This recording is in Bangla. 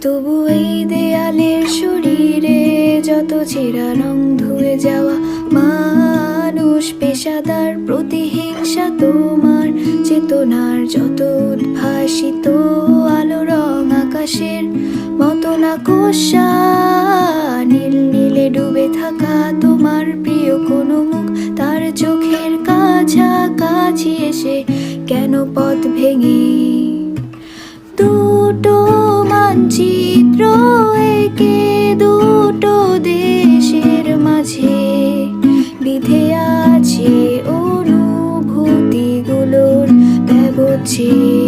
তবু এই দেয়ালের শরীরে যত ছেঁড়া রং ধুয়ে যাওয়া মানুষ, পেশাদার প্রতিহিংসা তোমার চেতনার যত উদ্ভাসিত আলো রং আকাশের মতো না কোষা, নীল নীলে ডুবে থাকা তোমার প্রিয় কোনো মুখ, তার চোখের কাছাকাছি এসে কেন পথ ভেঙে দুটো মানচিত্র একে দুটো দেশের মাঝে বিধে আছে অনুভূতিগুলোর ব্যবচ্ছেদ।